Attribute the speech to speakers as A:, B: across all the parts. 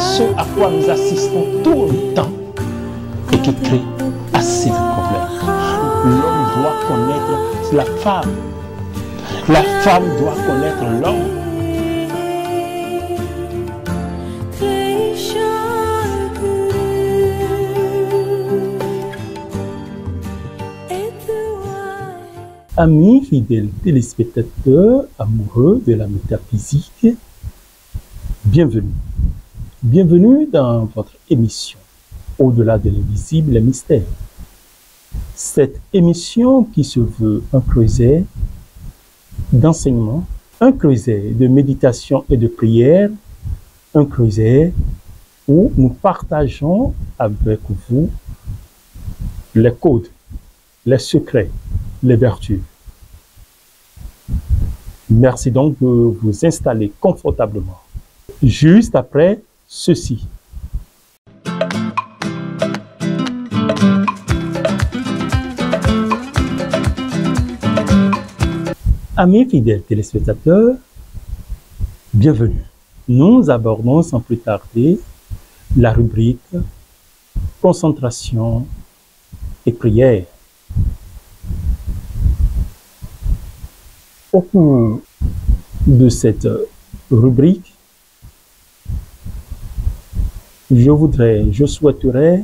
A: ce à quoi nous assistons tout le temps et qui crée assez de problèmes. L'homme doit connaître la femme doit connaître l'homme. Amis fidèles téléspectateurs amoureux de la métaphysique, bienvenue. Bienvenue dans votre émission Au-delà de l'invisible, les mystères. Cette émission qui se veut un creuset d'enseignement, un creuset de méditation et de prière, un creuset où nous partageons avec vous les codes, les secrets, les vertus. Merci donc de vous installer confortablement. Juste après ceci. Amis fidèles téléspectateurs, bienvenue. Nous abordons sans plus tarder la rubrique concentration et prière. Au cours de cette rubrique, je souhaiterais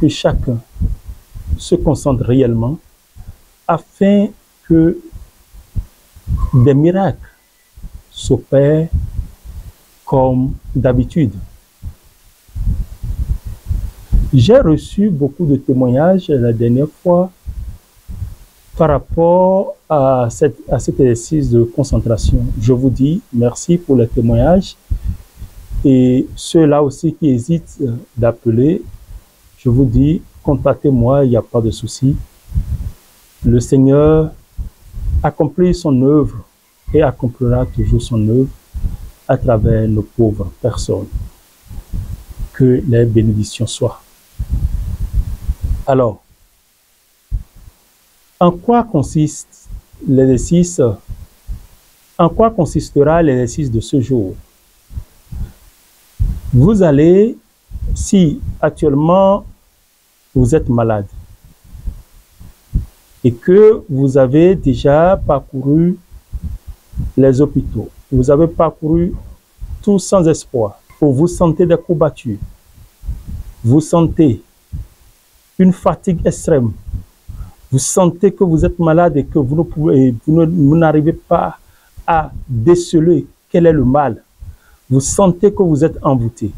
A: que chacun se concentre réellement afin que des miracles s'opèrent comme d'habitude. J'ai reçu beaucoup de témoignages la dernière fois par rapport à cet exercice de concentration. Je vous dis merci pour les témoignages et ceux-là aussi qui hésitent d'appeler, je vous dis contactez-moi, il n'y a pas de souci. Le Seigneur accomplit son œuvre et accomplira toujours son œuvre à travers nos pauvres personnes. Que les bénédictions soient. Alors, en quoi consiste l'exercice? En quoi consistera l'exercice de ce jour? Vous allez, si actuellement vous êtes malade et que vous avez déjà parcouru les hôpitaux, vous avez parcouru tout sans espoir, ou vous sentez des courbatures, vous sentez une fatigue extrême, vous sentez que vous êtes malade et que vous n'arrivez pas à déceler quel est le mal. Vous sentez que vous êtes envoûté.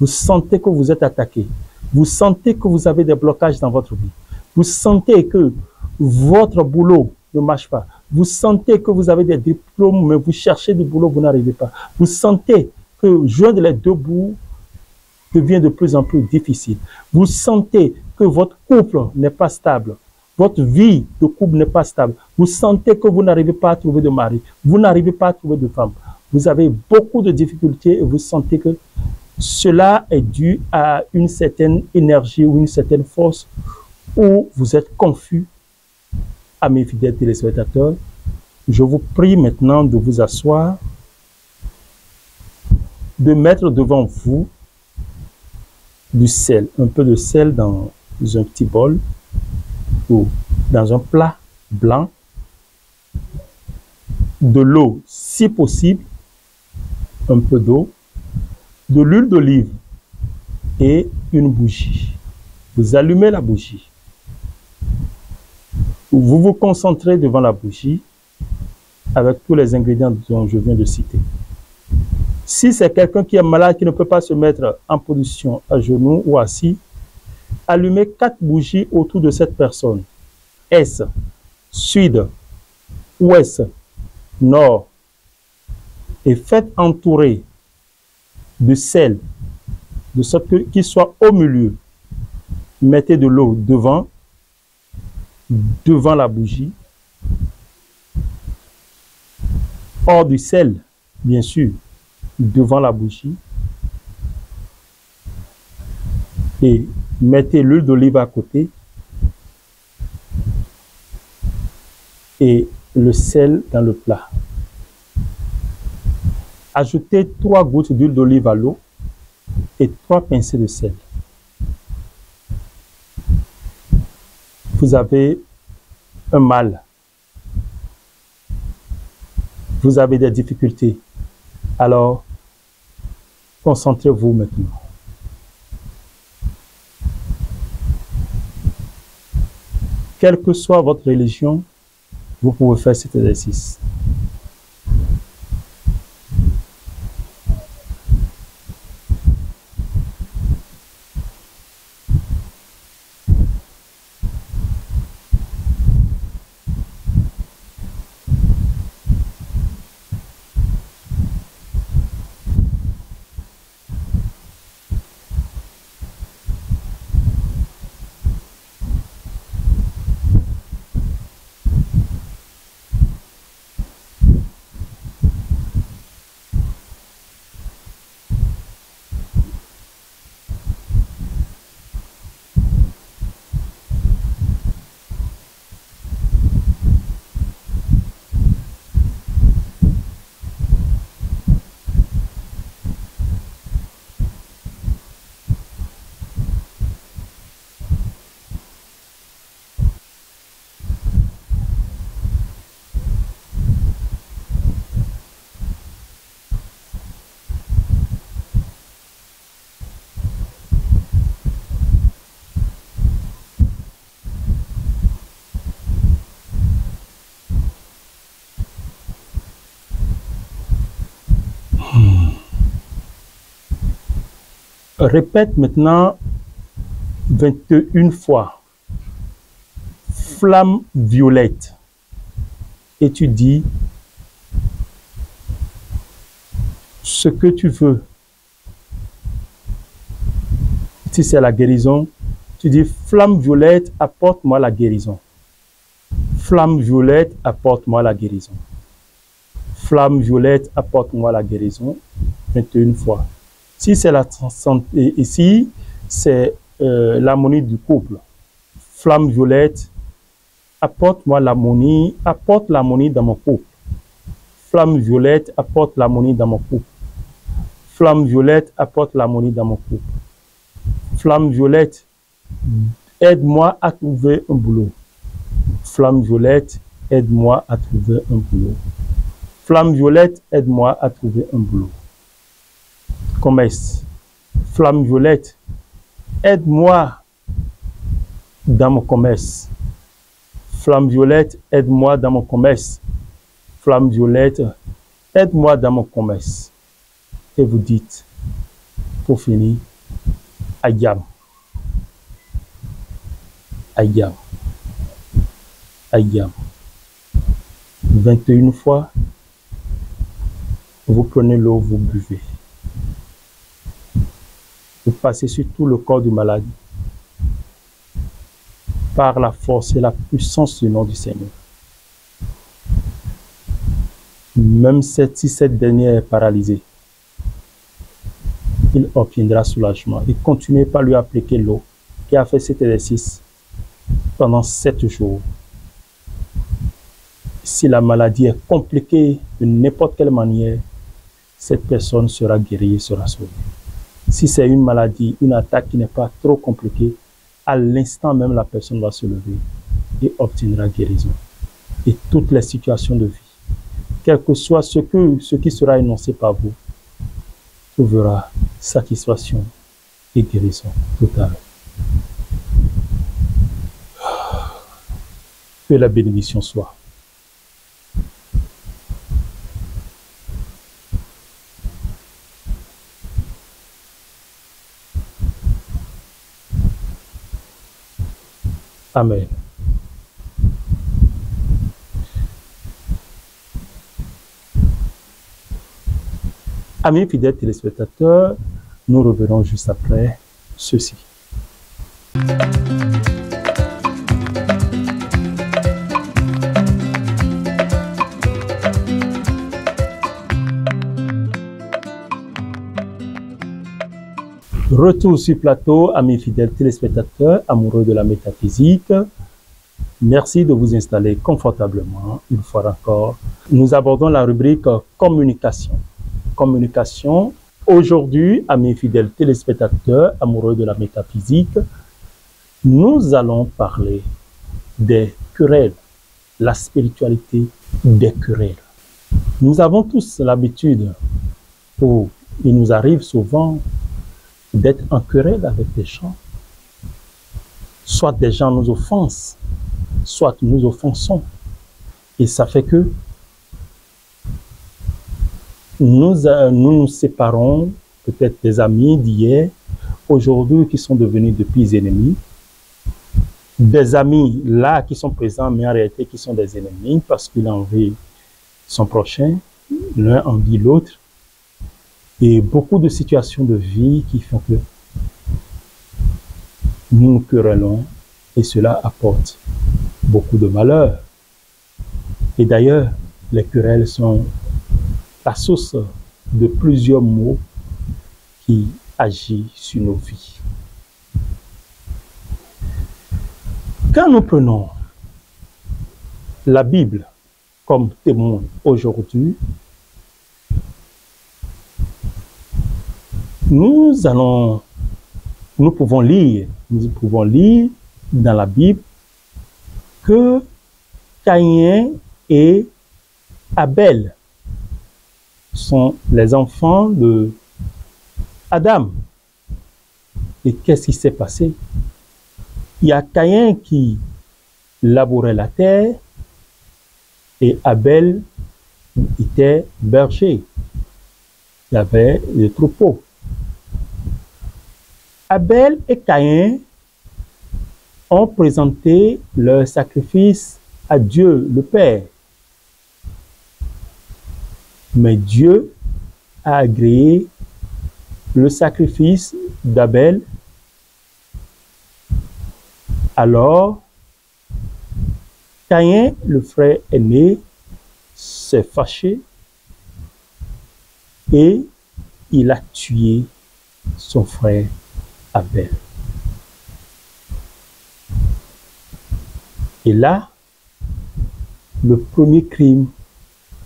A: Vous sentez que vous êtes attaqué. Vous sentez que vous avez des blocages dans votre vie. Vous sentez que votre boulot ne marche pas. Vous sentez que vous avez des diplômes, mais vous cherchez du boulot, vous n'arrivez pas. Vous sentez que joindre les deux bouts devient de plus en plus difficile. Vous sentez que votre couple n'est pas stable. Votre vie de couple n'est pas stable. Vous sentez que vous n'arrivez pas à trouver de mari. Vous n'arrivez pas à trouver de femme. Vous avez beaucoup de difficultés et vous sentez que cela est dû à une certaine énergie ou une certaine force où vous êtes confus. À mes fidèles téléspectateurs, je vous prie maintenant de vous asseoir, de mettre devant vous du sel, un peu de sel dans un petit bol ou dans un plat blanc, de l'eau si possible, un peu d'eau, de l'huile d'olive et une bougie. Vous allumez la bougie. Vous vous concentrez devant la bougie avec tous les ingrédients dont je viens de citer. Si c'est quelqu'un qui est malade, qui ne peut pas se mettre en position à genoux ou assis, allumez 4 bougies autour de cette personne. Est, sud, ouest, nord. Et faites entourer de sel, de sorte qu'il soit au milieu. Mettez de l'eau devant la bougie. Hors du sel, bien sûr, devant la bougie. Et mettez l'huile d'olive à côté. Et le sel dans le plat. Ajoutez 3 gouttes d'huile d'olive à l'eau et 3 pincées de sel. Vous avez un mal. Vous avez des difficultés. Alors, concentrez-vous maintenant. Quelle que soit votre religion, vous pouvez faire cet exercice. Répète maintenant 21 fois. Flamme violette. Et tu dis ce que tu veux. Si c'est la guérison, tu dis flamme violette, apporte-moi la guérison. Flamme violette, apporte-moi la guérison. Flamme violette, apporte-moi la guérison. 21 fois. Si c'est la santé, ici, c'est l'harmonie du couple. Flamme violette, apporte-moi l'harmonie, apporte l'harmonie dans mon couple. Flamme violette, apporte l'harmonie dans mon couple. Flamme violette, apporte l'harmonie dans mon couple. Flamme violette, aide-moi à trouver un boulot. Flamme violette, aide-moi à trouver un boulot. Flamme violette, aide-moi à trouver un boulot. Commerce. Flamme violette, aide-moi dans mon commerce. Flamme violette, aide-moi dans mon commerce. Flamme violette, aide-moi dans mon commerce. Et vous dites, pour finir, Ayam. Ayam. Ayam. 21 fois, vous prenez l'eau, vous buvez. Vous passez sur tout le corps du malade par la force et la puissance du nom du Seigneur. Même si cette dernière est paralysée, il obtiendra soulagement. Et continuez par lui appliquer l'eau qui a fait cet exercice pendant 7 jours. Si la maladie est compliquée de n'importe quelle manière, cette personne sera guérie et sera sauvée. Si c'est une maladie, une attaque qui n'est pas trop compliquée, à l'instant même, la personne va se lever et obtiendra guérison. Et toutes les situations de vie, quel que soit ce qui sera énoncé par vous, trouvera satisfaction et guérison totale. Que la bénédiction soit. Amen. Amis fidèles téléspectateurs, nous revenons juste après ceci. Retour sur plateau, amis fidèles téléspectateurs, amoureux de la métaphysique. Merci de vous installer confortablement. Une fois encore, nous abordons la rubrique communication. communication. Aujourd'hui, à mes fidèles téléspectateurs amoureux de la métaphysique, nous allons parler des querelles, la spiritualité des querelles. Nous avons tous l'habitude, ou il nous arrive souvent, d'être en querelle avec des gens. Soit des gens nous offensent, soit nous offensons. Et ça fait que nous séparons, peut-être des amis d'hier, aujourd'hui qui sont devenus de pires ennemis. Des amis là qui sont présents, mais en réalité qui sont des ennemis parce qu'il envie son prochain, l'un envie l'autre. Et beaucoup de situations de vie qui font que nous nous querellons et cela apporte beaucoup de malheur. Et d'ailleurs, les querelles sont la source de plusieurs maux qui agissent sur nos vies. Quand nous prenons la Bible comme témoin aujourd'hui, nous pouvons lire dans la Bible que Caïn et Abel sont les enfants de Adam. Et qu'est-ce qui s'est passé? Il y a Caïn qui labourait la terre et Abel était berger. Il y avait des troupeaux. Abel et Caïn ont présenté leur sacrifice à Dieu, le Père. Mais Dieu a agréé le sacrifice d'Abel. Alors, Caïn, le frère aîné, s'est fâché et il a tué son frère Abel. Et là, le premier crime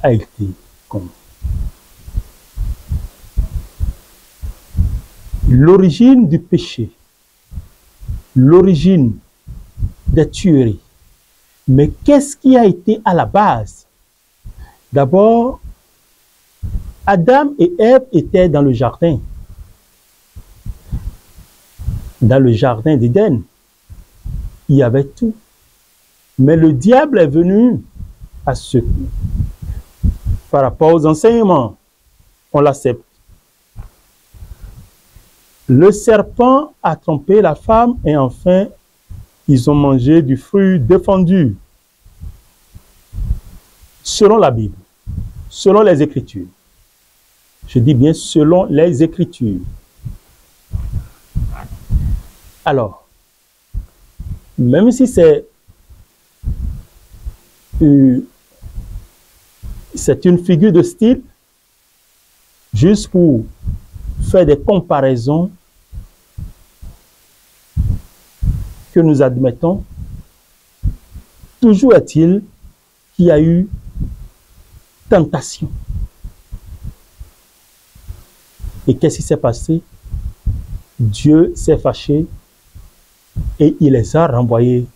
A: a été commis. L'origine du péché, l'origine des tueries. Mais qu'est-ce qui a été à la base? D'abord, Adam et Ève étaient dans le jardin d'Éden. Il y avait tout. Mais le diable est venu à ce par rapport aux enseignements. On l'accepte. Le serpent a trompé la femme et enfin, ils ont mangé du fruit défendu. Selon la Bible, selon les Écritures. Je dis bien selon les Écritures. Alors, même si c'est une figure de style, juste pour faire des comparaisons que nous admettons, toujours est-il qu'il y a eu tentation. Et qu'est-ce qui s'est passé? Dieu s'est fâché et il les a renvoyés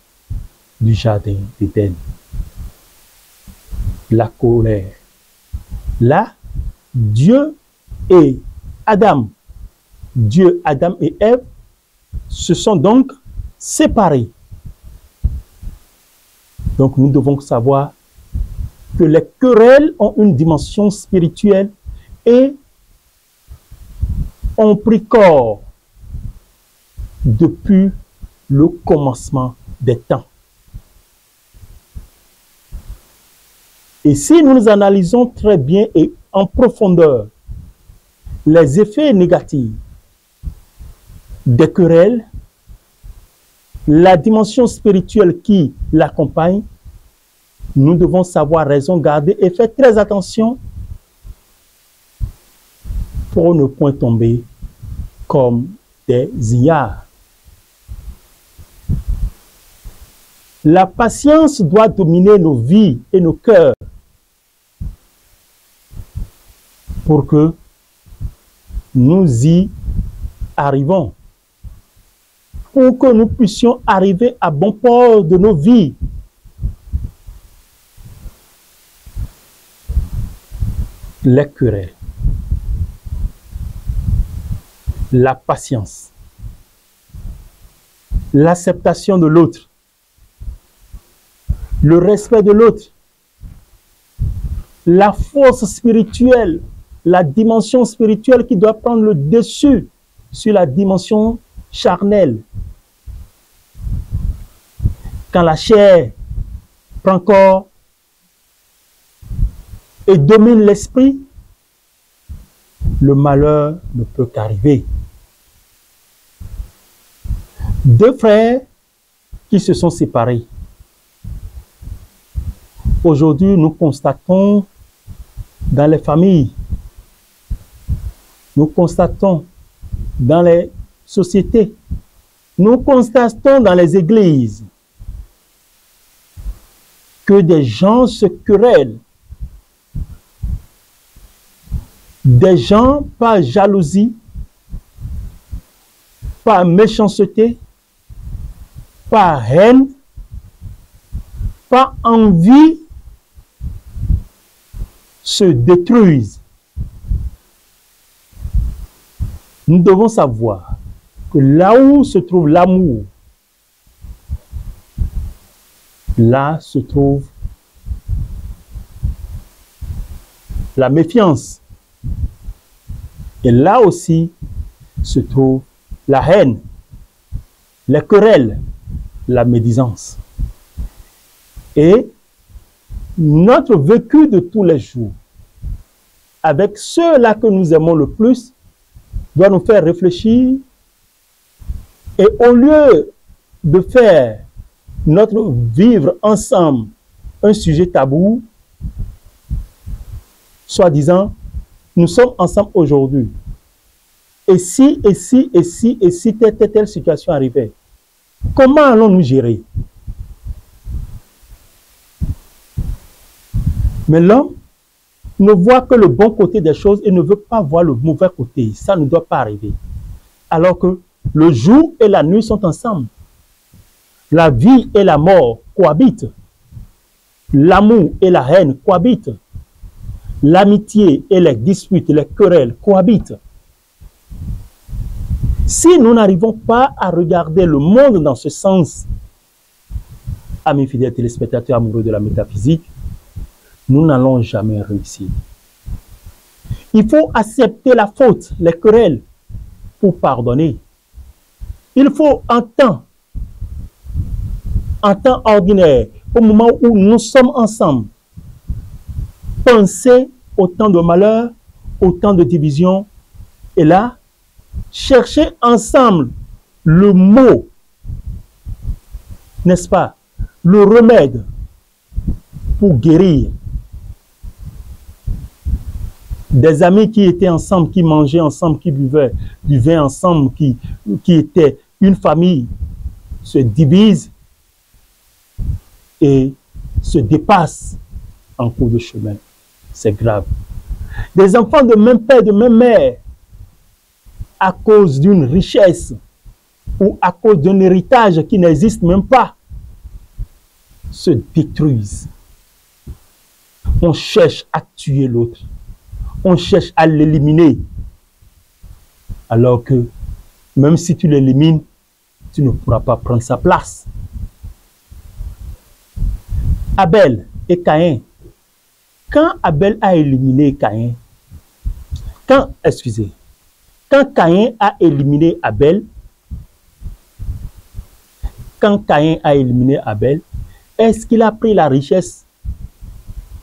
A: du jardin d'Éden. La colère. Là, Dieu, Adam et Ève se sont donc séparés. Donc nous devons savoir que les querelles ont une dimension spirituelle et ont pris corps depuis le commencement des temps. Et si nous analysons très bien et en profondeur les effets négatifs des querelles, la dimension spirituelle qui l'accompagne, nous devons savoir raison garder et faire très attention pour ne point tomber comme des ignares. La patience doit dominer nos vies et nos cœurs pour que nous y arrivons. Pour que nous puissions arriver à bon port de nos vies. Les querelles, la patience, l'acceptation de l'autre, le respect de l'autre, la force spirituelle, la dimension spirituelle qui doit prendre le dessus sur la dimension charnelle. Quand la chair prend corps et domine l'esprit, le malheur ne peut qu'arriver. Deux frères qui se sont séparés. Aujourd'hui, nous constatons dans les familles, nous constatons dans les sociétés, nous constatons dans les églises que des gens se querellent. Des gens par jalousie, par méchanceté, par haine, par envie, se détruisent. Nous devons savoir que là où se trouve l'amour, là se trouve la méfiance. Et là aussi se trouve la haine, les querelles, la médisance. Et notre vécu de tous les jours, avec ceux-là que nous aimons le plus, doit nous faire réfléchir. Et au lieu de faire notre vivre ensemble un sujet tabou, soi-disant, nous sommes ensemble aujourd'hui. Et si telle situation arrivait, comment allons-nous gérer? Mais l'homme ne voit que le bon côté des choses et ne veut pas voir le mauvais côté. Ça ne doit pas arriver. Alors que le jour et la nuit sont ensemble. La vie et la mort cohabitent. L'amour et la haine cohabitent. L'amitié et les disputes, les querelles cohabitent. Si nous n'arrivons pas à regarder le monde dans ce sens, amis fidèles téléspectateurs amoureux de la métaphysique, nous n'allons jamais réussir. Il faut accepter la faute, les querelles, pour pardonner. Il faut en temps ordinaire, au moment où nous sommes ensemble, penser au temps de malheur, au temps de division, et là, chercher ensemble le mot, n'est-ce pas, le remède pour guérir. Des amis qui étaient ensemble, qui mangeaient ensemble, qui buvaient du vin ensemble, qui étaient une famille, se divisent et se dépassent en cours de chemin. C'est grave. Des enfants de même père, de même mère, à cause d'une richesse ou à cause d'un héritage qui n'existe même pas, se détruisent. On cherche à tuer l'autre. On cherche à l'éliminer. Alors que même si tu l'élimines, tu ne pourras pas prendre sa place. Abel et Caïn. Quand Abel a éliminé Caïn, quand Caïn a éliminé Abel, est-ce qu'il a pris la richesse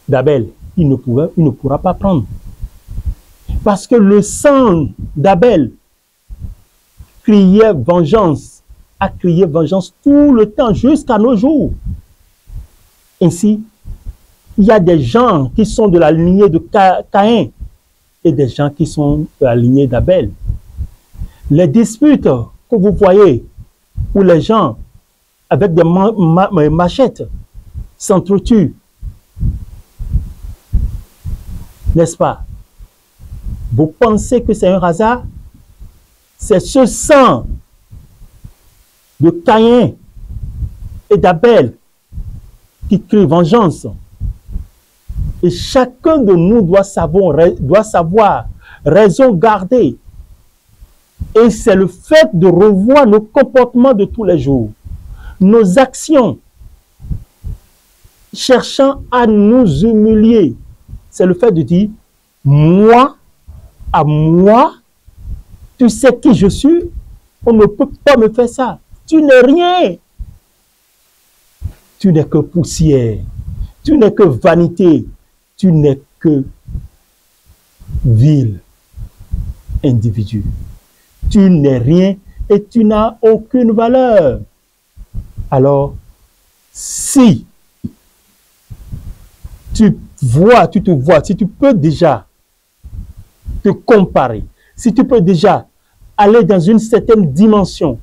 A: d'Abel? Il ne pourra pas prendre. Parce que le sang d'Abel criait vengeance, a crié vengeance tout le temps, jusqu'à nos jours. Ainsi, il y a des gens qui sont de la lignée de Caïn et des gens qui sont de la lignée d'Abel. Les disputes que vous voyez, où les gens, avec des machettes, s'entretuent, n'est-ce pas? Vous pensez que c'est un hasard? C'est ce sang de Caïn et d'Abel qui crie vengeance. Et chacun de nous doit savoir raison garder. Et c'est le fait de revoir nos comportements de tous les jours, nos actions, cherchant à nous humilier. C'est le fait de dire, moi, à moi, tu sais qui je suis, on ne peut pas me faire ça. Tu n'es rien. Tu n'es que poussière. Tu n'es que vanité. Tu n'es que vil individu. Tu n'es rien et tu n'as aucune valeur. Alors, si tu te vois, si tu peux déjà te comparer, si tu peux déjà aller dans une certaine dimension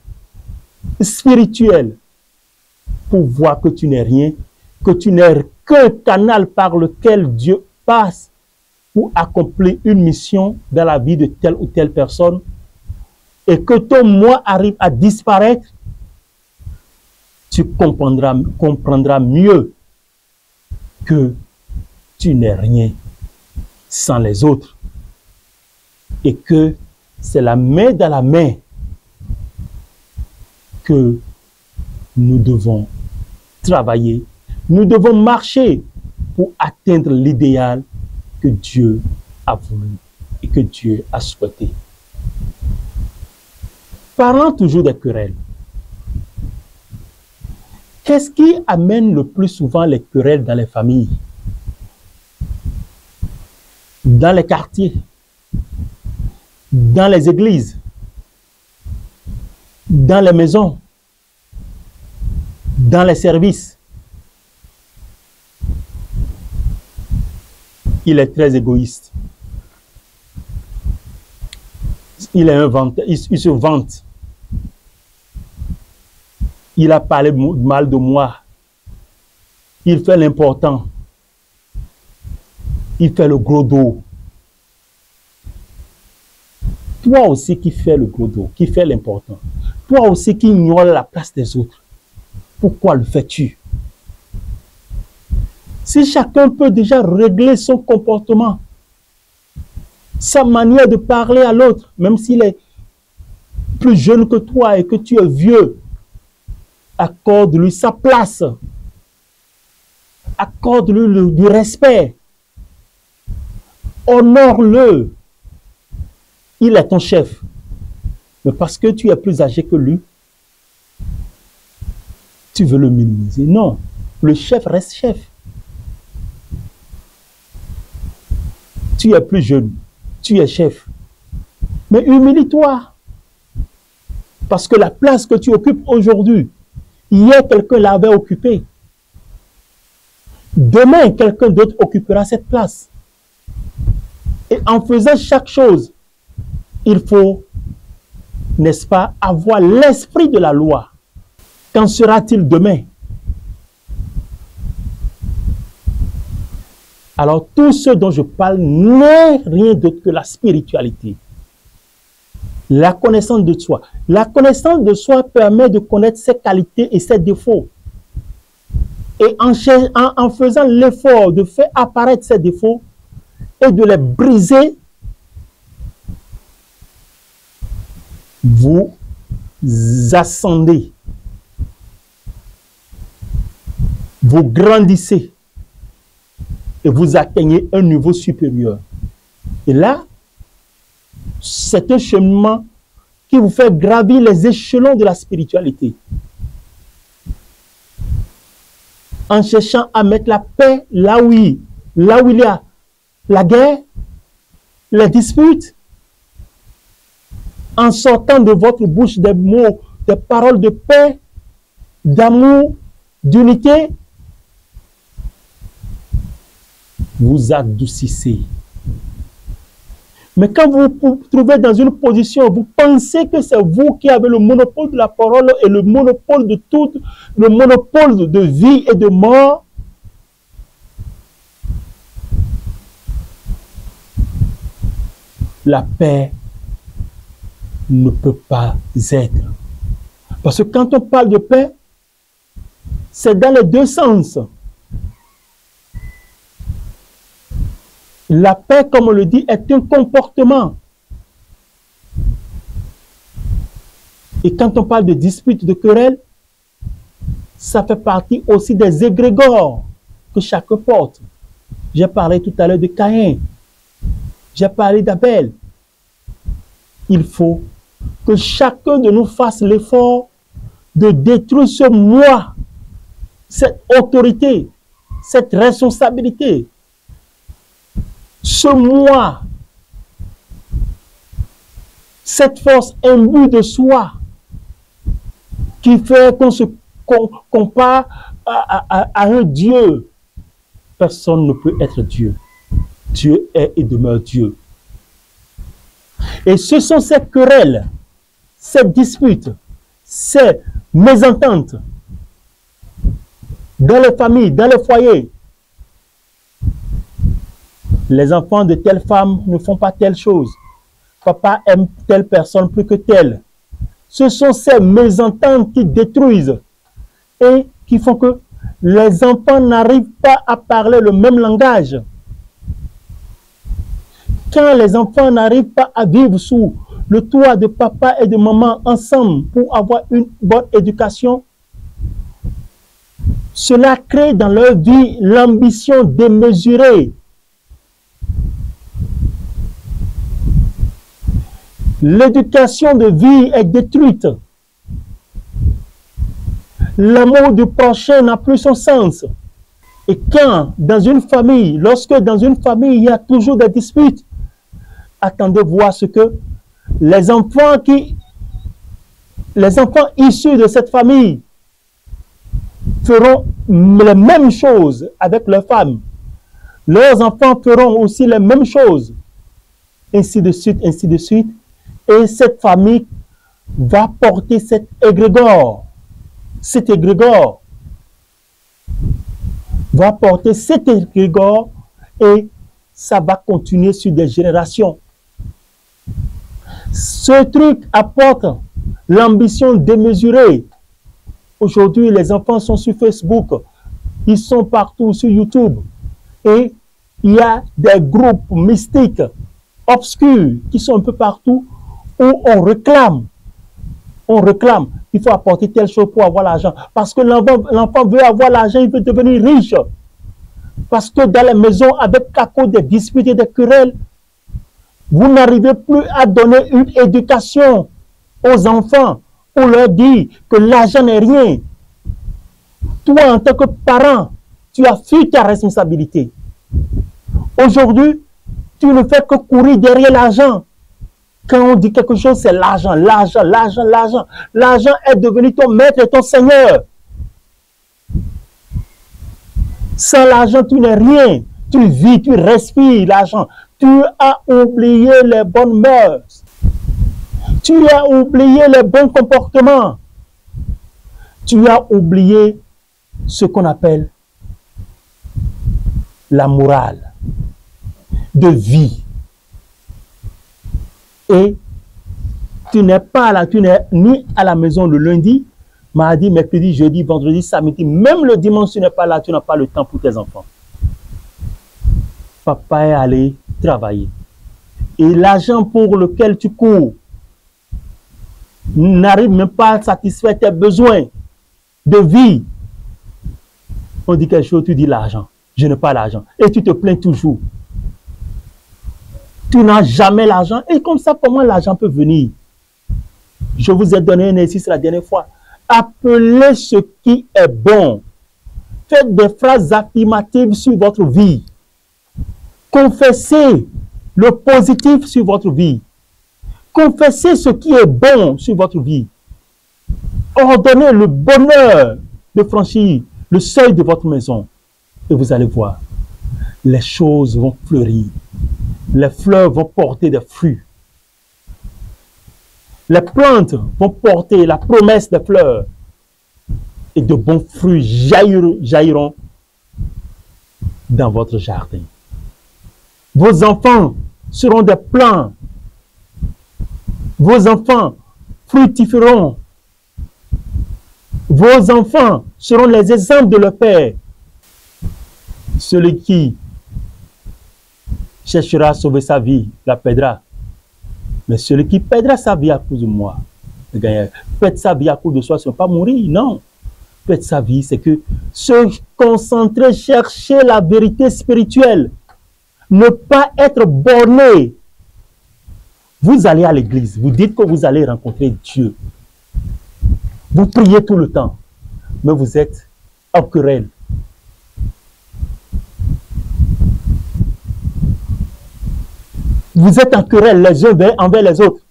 A: spirituelle pour voir que tu n'es rien, que tu n'es qu'un canal par lequel Dieu passe pour accomplir une mission dans la vie de telle ou telle personne, et que ton moi arrive à disparaître, tu comprendras mieux que tu n'es rien sans les autres et que c'est la main dans la main que nous devons travailler, nous devons marcher pour atteindre l'idéal que Dieu a voulu et que Dieu a souhaité. Parlant toujours des querelles, qu'est-ce qui amène le plus souvent les querelles dans les familles, dans les quartiers, dans les églises, dans les maisons, dans les services? Il est très égoïste. Il se vante. Il a parlé mal de moi. Il fait l'important. Il fait le gros dos. Toi aussi qui fais le gros dos, qui fais l'important. Toi aussi qui ignores la place des autres. Pourquoi le fais-tu? Si chacun peut déjà régler son comportement, sa manière de parler à l'autre, même s'il est plus jeune que toi et que tu es vieux, accorde-lui sa place. Accorde-lui du respect. Honore-le. Il est ton chef. Mais parce que tu es plus âgé que lui, tu veux le minimiser. Non, le chef reste chef. Tu es plus jeune, tu es chef. Mais humilie-toi. Parce que la place que tu occupes aujourd'hui, hier, quelqu'un l'avait occupée. Demain, quelqu'un d'autre occupera cette place. Et en faisant chaque chose, il faut, n'est-ce pas, avoir l'esprit de la loi. Qu'en sera-t-il demain? Alors, tout ce dont je parle n'est rien d'autre que la spiritualité. La connaissance de soi. La connaissance de soi permet de connaître ses qualités et ses défauts. Et en faisant l'effort de faire apparaître ces défauts et de les briser, vous ascendez, vous grandissez et vous atteignez un niveau supérieur. Et là, c'est un cheminement qui vous fait gravir les échelons de la spiritualité. En cherchant à mettre la paix là où il y a la guerre, les disputes, en sortant de votre bouche des mots, des paroles de paix, d'amour, d'unité, vous adoucissez. Mais quand vous vous trouvez dans une position, vous pensez que c'est vous qui avez le monopole de la parole et le monopole de tout, le monopole de vie et de mort, la paix ne peut pas être. Parce que quand on parle de paix, c'est dans les deux sens. La paix, comme on le dit, est un comportement. Et quand on parle de dispute, de querelle, ça fait partie aussi des égrégores que chacun porte. J'ai parlé tout à l'heure de Caïn. J'ai parlé d'Abel. Il faut que chacun de nous fasse l'effort de détruire ce moi, cette autorité, cette responsabilité, ce moi, cette force imbue de soi qui fait qu'on se compare à un Dieu. Personne ne peut être Dieu. Dieu est et demeure Dieu. Et ce sont ces querelles, ces disputes, ces mésententes dans les familles, dans les foyers. Les enfants de telle femme ne font pas telle chose. Papa aime telle personne plus que telle. Ce sont ces mésententes qui détruisent et qui font que les enfants n'arrivent pas à parler le même langage. Quand les enfants n'arrivent pas à vivre sous le toit de papa et de maman ensemble pour avoir une bonne éducation, cela crée dans leur vie l'ambition démesurée. L'éducation de vie est détruite. L'amour du prochain n'a plus son sens. Et quand, dans une famille, lorsque dans une famille, il y a toujours des disputes, attendez voir ce que les enfants issus de cette famille feront les mêmes choses avec leurs femmes. Leurs enfants feront aussi les mêmes choses. Ainsi de suite, ainsi de suite. Et cette famille va porter cet égrégore. Cet égrégore va porter cet égrégore et ça va continuer sur des générations. Ce truc apporte l'ambition démesurée. Aujourd'hui, les enfants sont sur Facebook, ils sont partout sur YouTube et il y a des groupes mystiques, obscurs, qui sont un peu partout où on réclame, il faut apporter telle chose pour avoir l'argent. Parce que l'enfant veut avoir l'argent, il veut devenir riche. Parce que dans les maisons, avec à cause des disputes et des querelles, vous n'arrivez plus à donner une éducation aux enfants pour leur dire que l'argent n'est rien. Toi, en tant que parent, tu as fui ta responsabilité. Aujourd'hui, tu ne fais que courir derrière l'argent. Quand on dit quelque chose, c'est l'argent, l'argent, l'argent, l'argent. L'argent est devenu ton maître et ton seigneur. Sans l'argent, tu n'es rien. Tu vis, tu respires l'argent. Tu as oublié les bonnes mœurs. Tu as oublié les bons comportements. Tu as oublié ce qu'on appelle la morale de vie. Et tu n'es pas là, tu n'es ni à la maison le lundi, mardi, mercredi, jeudi, vendredi, samedi, même le dimanche, tu n'es pas là, tu n'as pas le temps pour tes enfants. Papa est allé travailler. Et l'argent pour lequel tu cours n'arrive même pas à satisfaire tes besoins de vie. On dit quelque chose, tu dis l'argent. Je n'ai pas l'argent. Et tu te plains toujours. Tu n'as jamais l'argent. Et comme ça, comment l'argent peut venir? Je vous ai donné un exercice la dernière fois. Appelez ce qui est bon. Faites des phrases affirmatives sur votre vie. Confessez le positif sur votre vie. Confessez ce qui est bon sur votre vie. Ordonnez le bonheur de franchir le seuil de votre maison. Et vous allez voir, les choses vont fleurir. Les fleurs vont porter des fruits. Les plantes vont porter la promesse des fleurs. Et de bons fruits jailliront dans votre jardin. Vos enfants seront des plants Vos enfants fructifieront. Vos enfants seront les exemples de leur père. Celui qui cherchera à sauver sa vie la perdra. Mais celui qui perdra sa vie à cause de moi, perdre sa vie à cause de soi, ce n'est pas mourir, non. Perdre sa vie, c'est que se concentrer, chercher la vérité spirituelle, ne pas être borné. Vous allez à l'église, vous dites que vous allez rencontrer Dieu. Vous priez tout le temps, mais vous êtes en querelle. Vous êtes en querelle les uns envers les autres.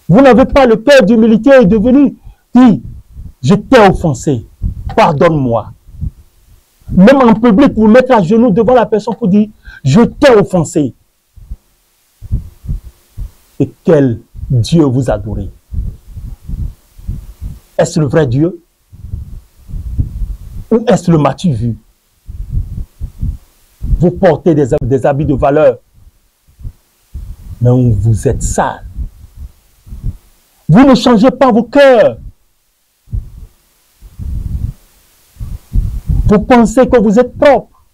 A: Vous n'avez pas le cœur d'humilité et de venir dire, je t'ai offensé, pardonne-moi. Même en public, vous mettre à genoux devant la personne pour dire, je t'ai offensé. Et quel Dieu vous adorez? Est-ce le vrai Dieu? Ou est-ce le matu vu? Vous portez des habits de valeur, mais vous êtes sale. Vous ne changez pas vos cœurs. Vous pensez que vous êtes propre,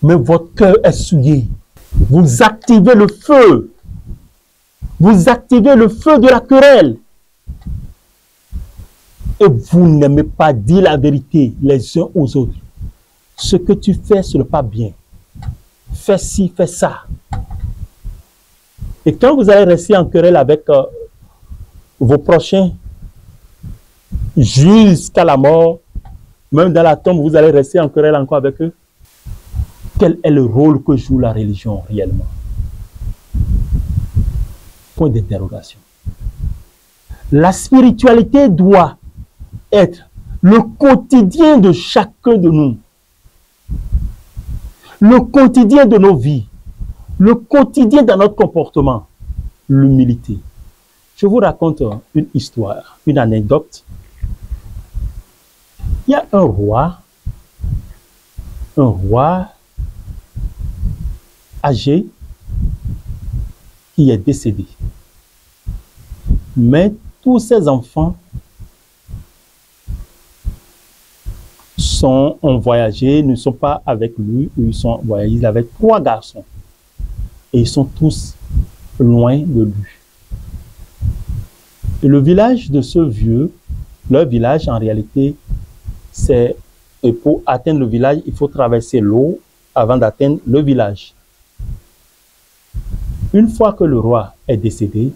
A: mais votre cœur est souillé. Vous activez le feu. Vous activez le feu de la querelle. Et vous n'aimez pas dire la vérité les uns aux autres. Ce que tu fais, ce n'est pas bien. Fais ci, fais ça. Et quand vous allez rester en querelle avec vos prochains, jusqu'à la mort, même dans la tombe, vous allez rester en querelle encore avec eux. Quel est le rôle que joue la religion réellement? Point d'interrogation. La spiritualité doit être le quotidien de chacun de nous. Le quotidien de nos vies. Le quotidien dans notre comportement. L'humilité. Je vous raconte une histoire, une anecdote. Il y a un roi âgé qui est décédé. Mais tous ses enfants ont voyagé, ne sont pas avec lui, ils sont voyagés avec 3 garçons. Et ils sont tous loin de lui. Et le village de ce vieux, leur village en réalité, c'est, et pour atteindre le village, il faut traverser l'eau avant d'atteindre le village. Une fois que le roi est décédé,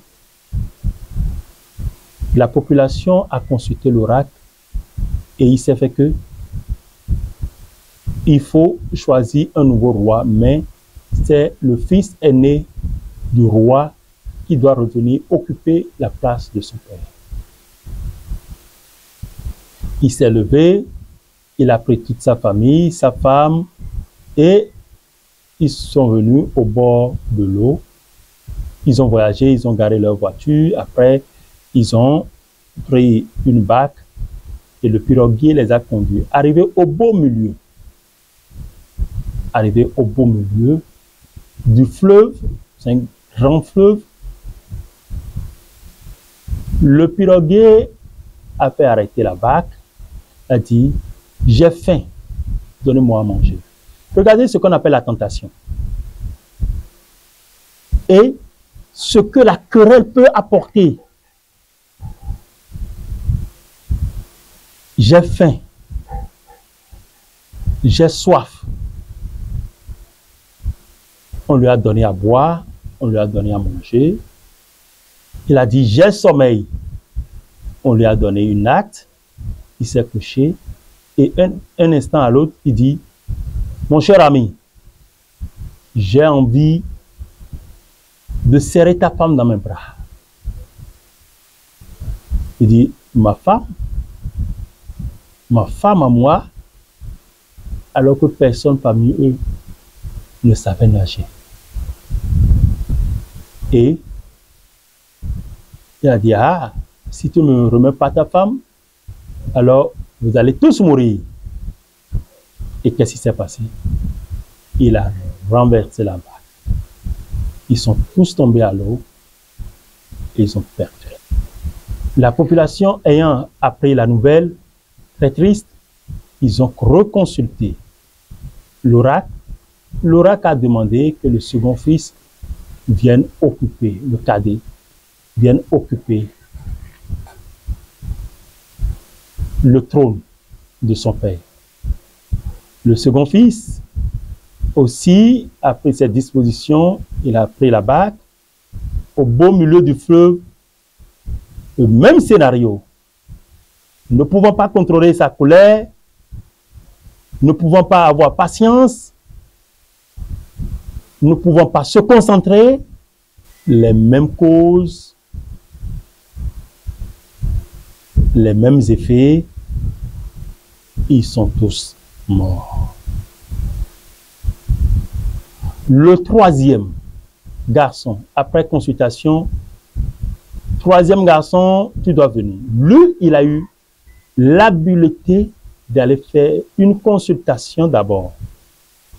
A: la population a consulté l'oracle et il s'est fait que il faut choisir un nouveau roi, mais c'est le fils aîné du roi qui doit revenir occuper la place de son père. Il s'est levé, il a pris toute sa famille, sa femme, et ils sont venus au bord de l'eau. Ils ont voyagé, ils ont garé leur voiture. Après, ils ont pris une barque et le piroguier les a conduits. Arrivé au beau milieu du fleuve, c'est un grand fleuve, le piroguier a fait arrêter la barque, a dit, j'ai faim, donnez-moi à manger. Regardez ce qu'on appelle la tentation. Et ce que la querelle peut apporter. J'ai faim, j'ai soif. On lui a donné à boire, on lui a donné à manger. Il a dit, j'ai sommeil. On lui a donné une natte, il s'est couché. Et un instant à l'autre, il dit, mon cher ami, j'ai envie de serrer ta femme dans mes bras. Il dit, ma femme à moi, alors que personne parmi eux ne savait nager. Et il a dit, ah, si tu ne me remets pas ta femme, alors vous allez tous mourir. Et qu'est-ce qui s'est passé? Il a renversé la barque. Ils sont tous tombés à l'eau et ils ont perdu. La population ayant appris la nouvelle, très triste, ils ont reconsulté l'oracle. L'oracle a demandé que le second fils vienne occuper, le cadet, vienne occuper le trône de son père. Le second fils aussi a pris cette disposition, il a pris la barque, au beau milieu du fleuve, le même scénario. Ne pouvant pas contrôler sa colère, ne pouvant pas avoir patience, ne pouvant pas se concentrer, les mêmes causes, les mêmes effets, ils sont tous morts. Le troisième garçon, après consultation, troisième garçon, tu dois venir. Lui, il a eu l'habileté d'aller faire une consultation d'abord.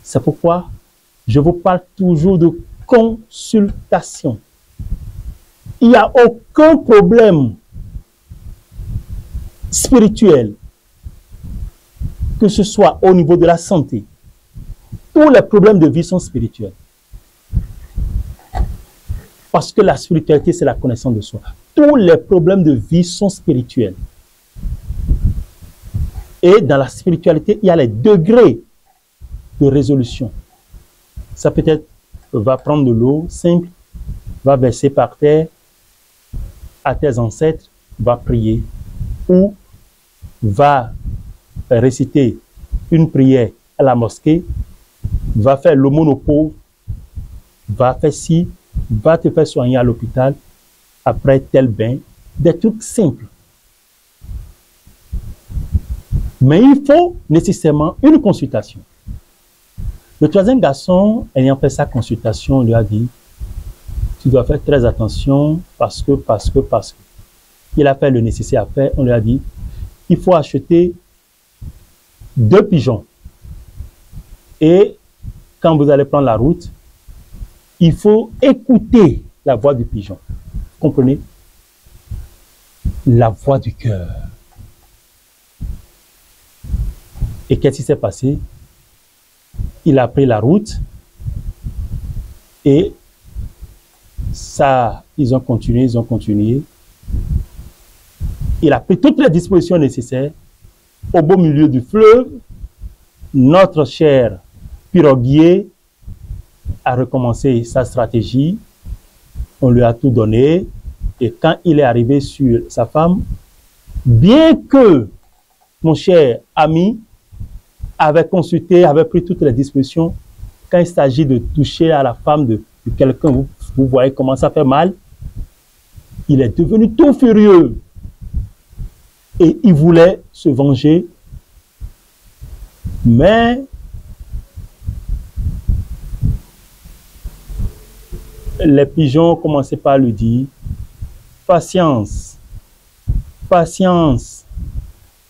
A: C'est pourquoi je vous parle toujours de consultation. Il n'y a aucun problème spirituel, que ce soit au niveau de la santé. Tous les problèmes de vie sont spirituels. Parce que la spiritualité, c'est la connaissance de soi. Tous les problèmes de vie sont spirituels. Et dans la spiritualité, il y a les degrés de résolution. Ça peut-être va prendre de l'eau simple, va verser par terre à tes ancêtres, va prier, ou va réciter une prière à la mosquée, va faire l'aumône aux pauvres, va faire ci, va te faire soigner à l'hôpital, après tel bain, des trucs simples. Mais il faut nécessairement une consultation. Le troisième garçon, ayant fait sa consultation, on lui a dit, tu dois faire très attention parce que. Il a fait le nécessaire à faire, on lui a dit, il faut acheter 2 pigeons. Et quand vous allez prendre la route, il faut écouter la voix du pigeon. Vous comprenez? La voix du cœur. Et qu'est-ce qui s'est passé? Il a pris la route et ça, ils ont continué. Il a pris toutes les dispositions nécessaires. Au beau milieu du fleuve, notre cher piroguier a recommencé sa stratégie. On lui a tout donné. Et quand il est arrivé sur sa femme, bien que mon cher ami avait consulté, avait pris toutes les dispositions, quand il s'agit de toucher à la femme de quelqu'un, vous voyez comment ça fait mal, il est devenu tout furieux. Et il voulait se venger. Mais les pigeons commençaient par lui dire, patience, patience,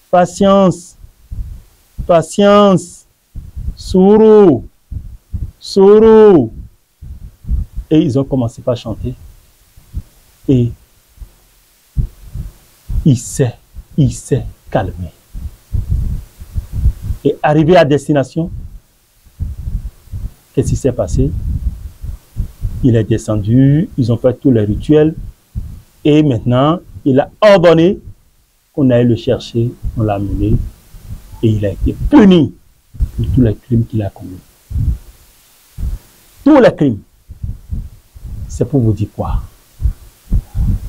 A: patience, patience, Sourou, Sourou. Et ils ont commencé par chanter. Et il s'est calmé. Et arrivé à destination, qu'est-ce qui s'est passé? Il est descendu, ils ont fait tous les rituels. Et maintenant, il a ordonné qu'on aille le chercher, on l'a amené. Et il a été puni pour tous les crimes qu'il a commis. Tous les crimes. C'est pour vous dire quoi?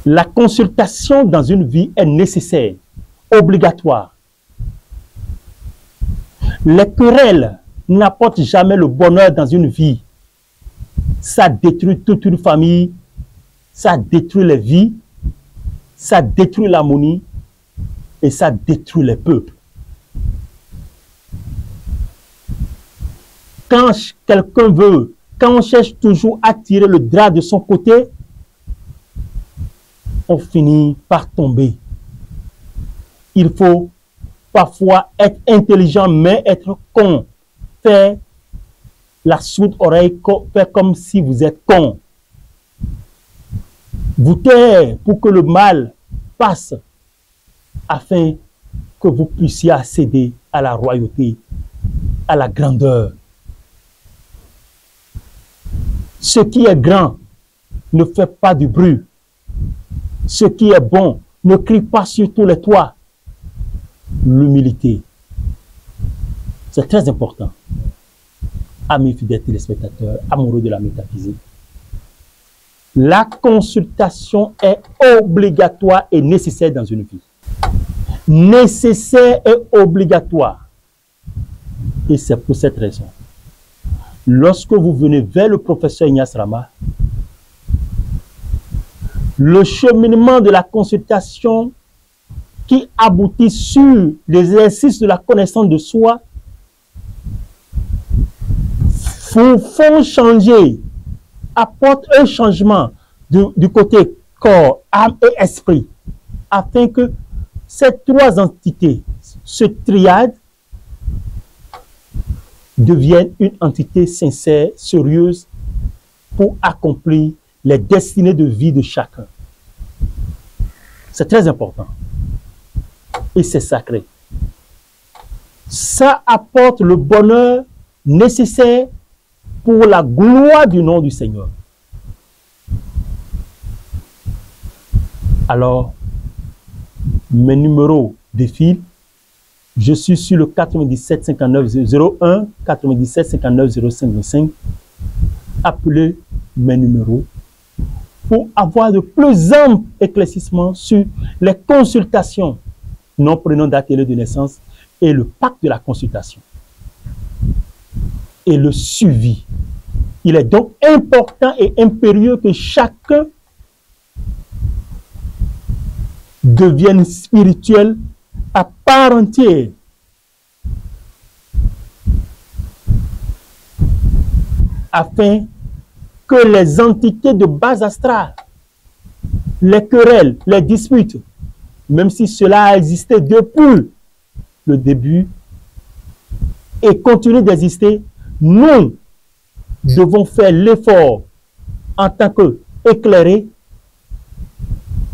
A: La consultation dans une vie est nécessaire, obligatoire. Les querelles n'apportent jamais le bonheur dans une vie. Ça détruit toute une famille, ça détruit les vies, ça détruit l'harmonie et ça détruit les peuples. Quand quelqu'un veut, quand on cherche toujours à tirer le drap de son côté, on finit par tomber. Il faut parfois être intelligent, mais être con. Faire la sourde oreille, faire comme si vous êtes con. vous taire pour que le mal passe, afin que vous puissiez accéder à la royauté, à la grandeur. Ce qui est grand ne fait pas du bruit. Ce qui est bon ne crie pas sur tous les toits. L'humilité. C'est très important. Amis fidèles téléspectateurs, amoureux de la métaphysique. La consultation est obligatoire et nécessaire dans une vie. Nécessaire et obligatoire. Et c'est pour cette raison. Lorsque vous venez vers le professeur Ignace Rama, le cheminement de la consultation qui aboutit sur l'exercice de la connaissance de soi vous font changer, apporte un changement du côté corps, âme et esprit, afin que ces trois entités, ce triade, deviennent une entité sincère, sérieuse, pour accomplir les destinées de vie de chacun. C'est très important. Et c'est sacré. Ça apporte le bonheur nécessaire pour la gloire du nom du Seigneur. Alors, mes numéros défilent. Je suis sur le 97 59 01, 97 59 0525. Appelez mes numéros pour avoir de plus amples éclaircissements sur les consultations, non prénom d'atelier de naissance et le pacte de la consultation. Et le suivi. Il est donc important et impérieux que chacun devienne spirituel à part entière. Afin que les entités de base astrale, les querelles, les disputes, même si cela a existé depuis le début et continue d'exister, nous devons faire l'effort en tant qu'éclairés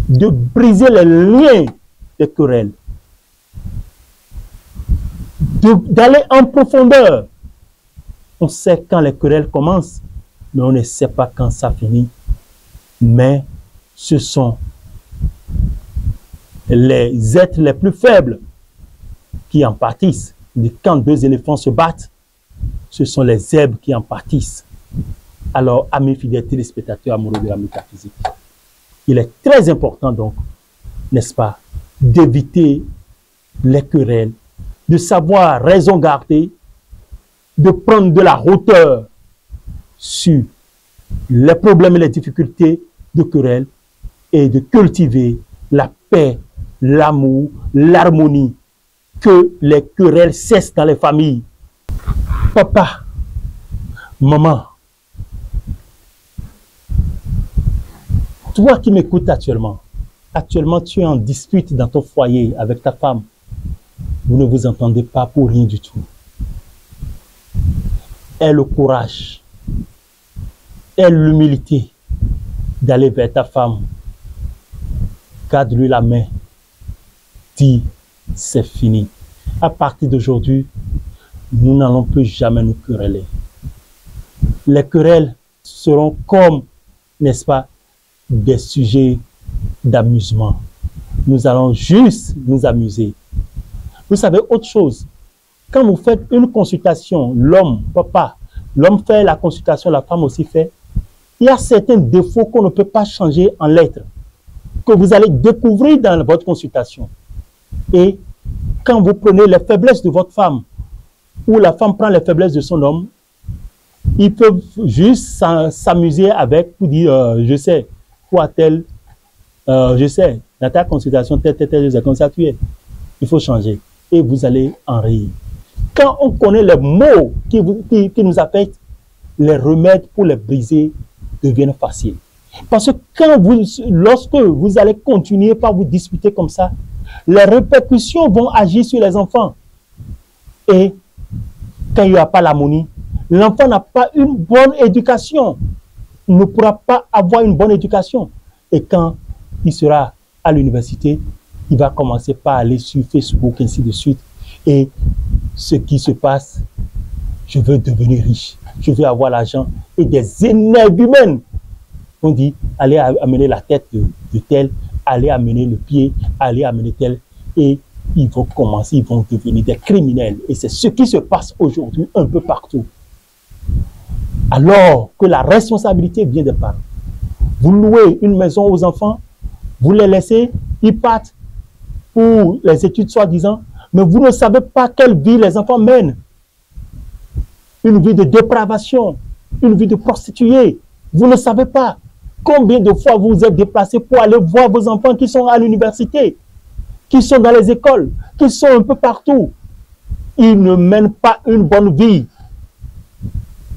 A: de briser les liens des querelles, d'aller en profondeur. On sait quand les querelles commencent, mais on ne sait pas quand ça finit. Mais ce sont les êtres les plus faibles qui en pâtissent. Quand deux éléphants se battent, ce sont les zèbres qui en pâtissent. Alors, amis fidèles téléspectateurs amoureux de la métaphysique, il est très important donc, n'est-ce pas, d'éviter les querelles, de savoir raison garder, de prendre de la hauteur sur les problèmes et les difficultés de querelles et de cultiver la paix, l'amour, l'harmonie, que les querelles cessent dans les familles. Papa, maman, toi qui m'écoutes actuellement tu es en dispute dans ton foyer avec ta femme. Vous ne vous entendez pas pour rien du tout. Aie le courage, aie l'humilité d'aller vers ta femme. Garde-lui la main. Dis, c'est fini. À partir d'aujourd'hui, nous n'allons plus jamais nous quereller. Les querelles seront comme, n'est-ce pas, des sujets d'amusement. Nous allons juste nous amuser. Vous savez autre chose, quand vous faites une consultation, l'homme, papa, l'homme fait la consultation, la femme aussi fait, il y a certains défauts qu'on ne peut pas changer en lettres, que vous allez découvrir dans votre consultation. Et quand vous prenez les faiblesses de votre femme, ou la femme prend les faiblesses de son homme, ils peuvent juste s'amuser avec, pour dire, je sais, quoi tel, je sais, dans ta consultation, tel, je sais, comme ça tu es. Il faut changer. Et vous allez en rire. Quand on connaît les mots qui nous affectent, les remèdes pour les briser deviennent faciles. Parce que lorsque vous allez continuer par vous disputer comme ça, les répercussions vont agir sur les enfants. Et quand il n'y a pas l'harmonie, l'enfant n'a pas une bonne éducation. Il ne pourra pas avoir une bonne éducation. Et quand il sera à l'université, il va commencer par aller sur Facebook, ainsi de suite. Et ce qui se passe, je veux devenir riche, je veux avoir l'argent. Et des énergumènes on dit, allez amener la tête de tel, allez amener le pied, allez amener tel. Et ils vont commencer, ils vont devenir des criminels. Et c'est ce qui se passe aujourd'hui un peu partout. Alors que la responsabilité vient des parents. Vous louez une maison aux enfants, vous les laissez, ils partent pour les études soi-disant, mais vous ne savez pas quelle vie les enfants mènent. Une vie de dépravation, une vie de prostituée. Vous ne savez pas combien de fois vous vous êtes déplacé pour aller voir vos enfants qui sont à l'université, qui sont dans les écoles, qui sont un peu partout. Ils ne mènent pas une bonne vie.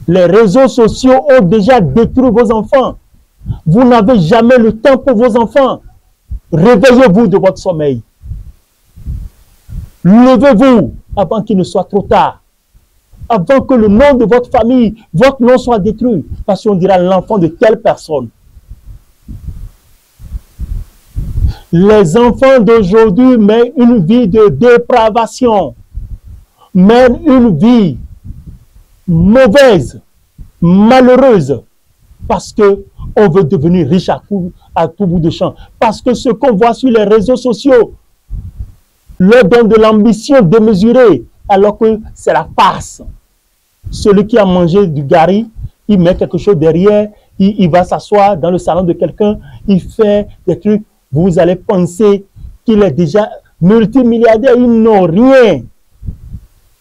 A: Les réseaux sociaux ont déjà détruit vos enfants. Vous n'avez jamais le temps pour vos enfants. Réveillez-vous de votre sommeil. Levez-vous avant qu'il ne soit trop tard. Avant que le nom de votre famille, votre nom soit détruit. Parce qu'on dira l'enfant de telle personne. Les enfants d'aujourd'hui mènent une vie de dépravation. Mènent une vie mauvaise, malheureuse. Parce que on veut devenir riche à tout bout de champ. Parce que ce qu'on voit sur les réseaux sociaux leur donne de l'ambition démesurée, alors que c'est la farce. Celui qui a mangé du gari, il met quelque chose derrière, il va s'asseoir dans le salon de quelqu'un, il fait des trucs. Vous allez penser qu'il est déjà multimilliardaire, ils n'ont rien.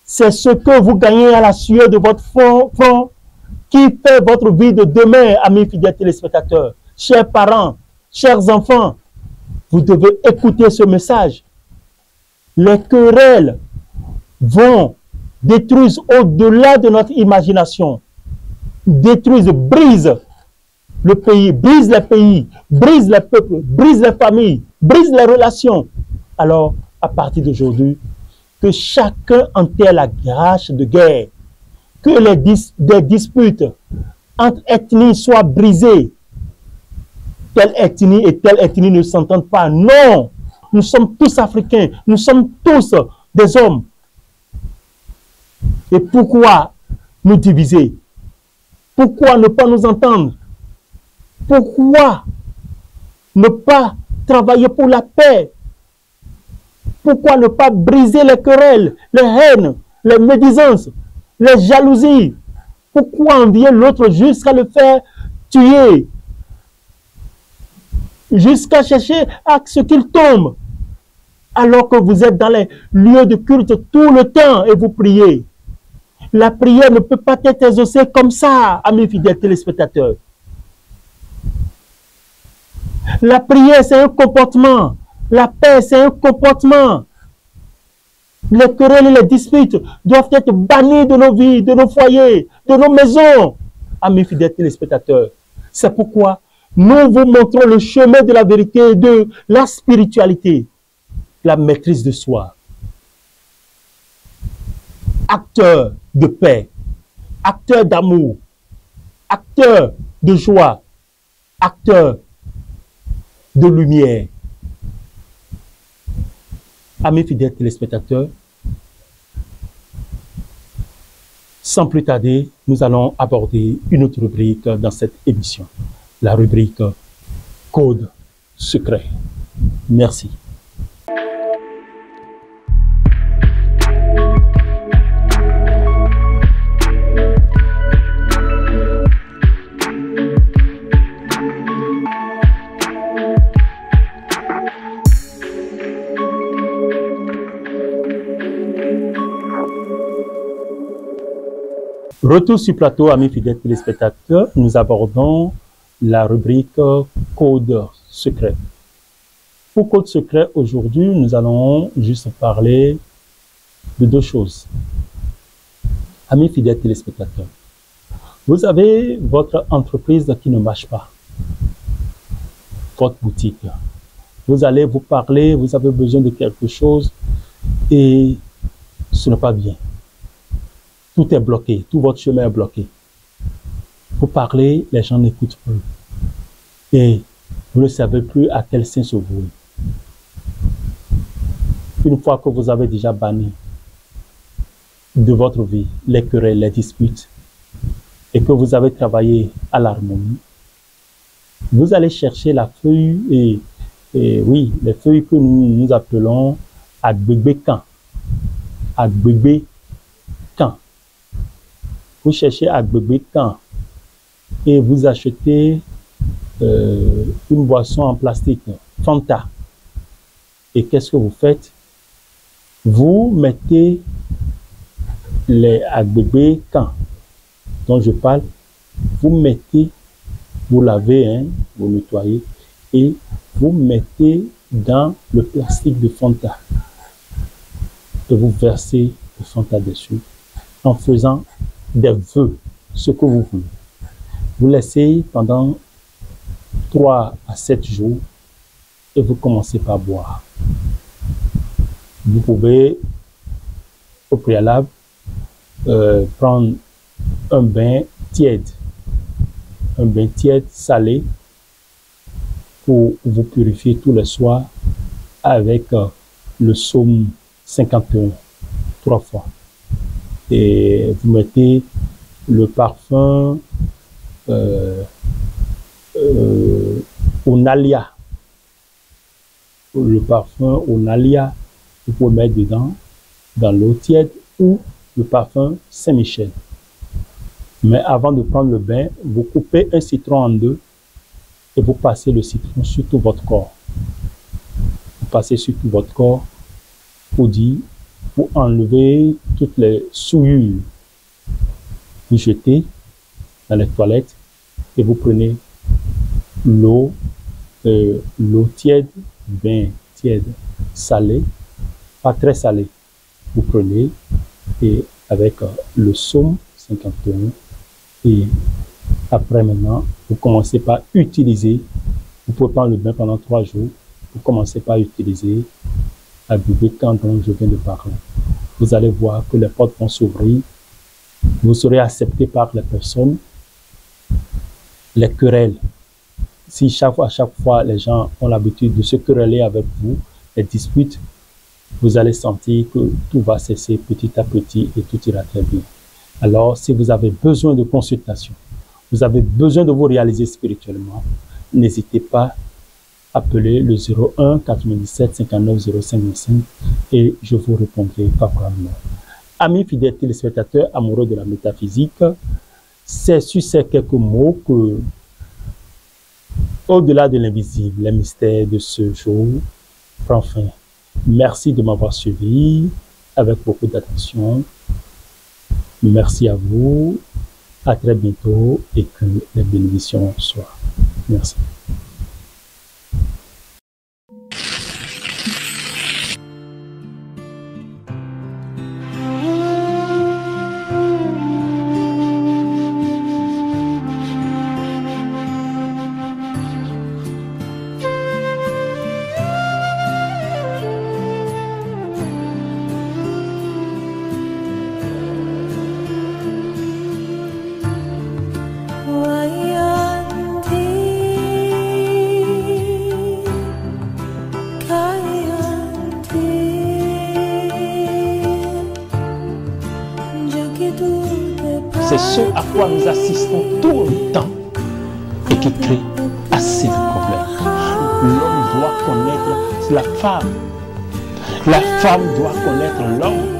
A: C'est ce que vous gagnez à la sueur de votre front qui fait votre vie de demain, amis fidèles téléspectateurs. Chers parents, chers enfants, vous devez écouter ce message. Les querelles vont détruire au-delà de notre imagination, détruisent, brisent le pays, brisent les pays, brisent les peuples, brisent les familles, brisent les relations. Alors, à partir d'aujourd'hui, que chacun enterre la hache de guerre, que des disputes entre ethnies soient brisées. Telle ethnie et telle ethnie ne s'entendent pas. Non! Nous sommes tous africains, nous sommes tous des hommes. Et pourquoi nous diviser? Pourquoi ne pas nous entendre? Pourquoi ne pas travailler pour la paix? Pourquoi ne pas briser les querelles, les haines, les médisances, les jalousies? Pourquoi envier l'autre jusqu'à le faire tuer? Jusqu'à chercher à ce qu'il tombe, alors que vous êtes dans les lieux de culte tout le temps et vous priez. La prière ne peut pas être exaucée comme ça, amis fidèles téléspectateurs. La prière, c'est un comportement. La paix, c'est un comportement. Les querelles et les disputes doivent être bannis de nos vies, de nos foyers, de nos maisons, amis fidèles téléspectateurs. C'est pourquoi nous vous montrons le chemin de la vérité et de la spiritualité, la maîtrise de soi. Acteur de paix, acteur d'amour, acteur de joie, acteur de lumière. Amis fidèles téléspectateurs, sans plus tarder, nous allons aborder une autre rubrique dans cette émission. La rubrique Code secret. Merci. Retour sur plateau, amis fidèles téléspectateurs, nous abordons la rubrique Code secret. Pour Code secret, aujourd'hui, nous allons juste parler de deux choses. Amis fidèles téléspectateurs, vous avez votre entreprise qui ne marche pas, votre boutique. Vous allez vous parler, vous avez besoin de quelque chose et ce n'est pas bien. Tout est bloqué, tout votre chemin est bloqué. Vous parlez, les gens n'écoutent plus. Et Vous ne savez plus à quel saint se vouer. Une fois que vous avez déjà banni de votre vie les querelles, les disputes, et que vous avez travaillé à l'harmonie, vous allez chercher la feuille, et oui, les feuilles que nous appelons Agbegbekan. Agbegbekan. Vous cherchez Agbegbekan et vous achetez une boisson en plastique, Fanta. Et qu'est-ce que vous faites? Vous mettez les Agbegbekan dont je parle, vous mettez, vous lavez, hein, vous nettoyez, et vous mettez dans le plastique de Fanta. Et vous versez le Fanta dessus en faisant des vœux, ce que vous voulez. Vous laissez pendant 3 à 7 jours et vous commencez par boire. Vous pouvez au préalable prendre un bain tiède salé pour vous purifier tous les soirs avec le psaume 51 3 fois. Et vous mettez le parfum Onalia. Le parfum Onalia, vous pouvez mettre dedans, dans l'eau tiède, ou le parfum Saint-Michel. Mais avant de prendre le bain, vous coupez un citron en deux et vous passez le citron sur tout votre corps. Vous passez sur tout votre corps pour enlever toutes les souillures. Vous jetez dans les toilettes et vous prenez l'eau tiède, bain tiède, salé, pas très salé. Vous prenez et avec le psaume 51 et après maintenant, vous commencez par utiliser, vous pouvez prendre le bain pendant 3 jours, vous commencez par utiliser Agbegbekan dont je viens de parler. Vous allez voir que les portes vont s'ouvrir, vous serez accepté par les personnes. Les querelles, si à chaque fois les gens ont l'habitude de se quereller avec vous, les disputes, vous allez sentir que tout va cesser petit à petit et tout ira très bien. Alors, si vous avez besoin de consultation, vous avez besoin de vous réaliser spirituellement, n'hésitez pas à appeler le 01 97 59 05 et je vous répondrai favorablement. Amis fidèles téléspectateurs amoureux de la métaphysique, c'est sur ces quelques mots que, au-delà de l'invisible, les mystères de ce jour prend fin. Merci de m'avoir suivi avec beaucoup d'attention. Merci à vous. À très bientôt et que les bénédictions soient. Merci. C'est ce à quoi nous assistons tout le temps et qui crée assez de problèmes. L'homme doit connaître la femme. La femme doit connaître l'homme.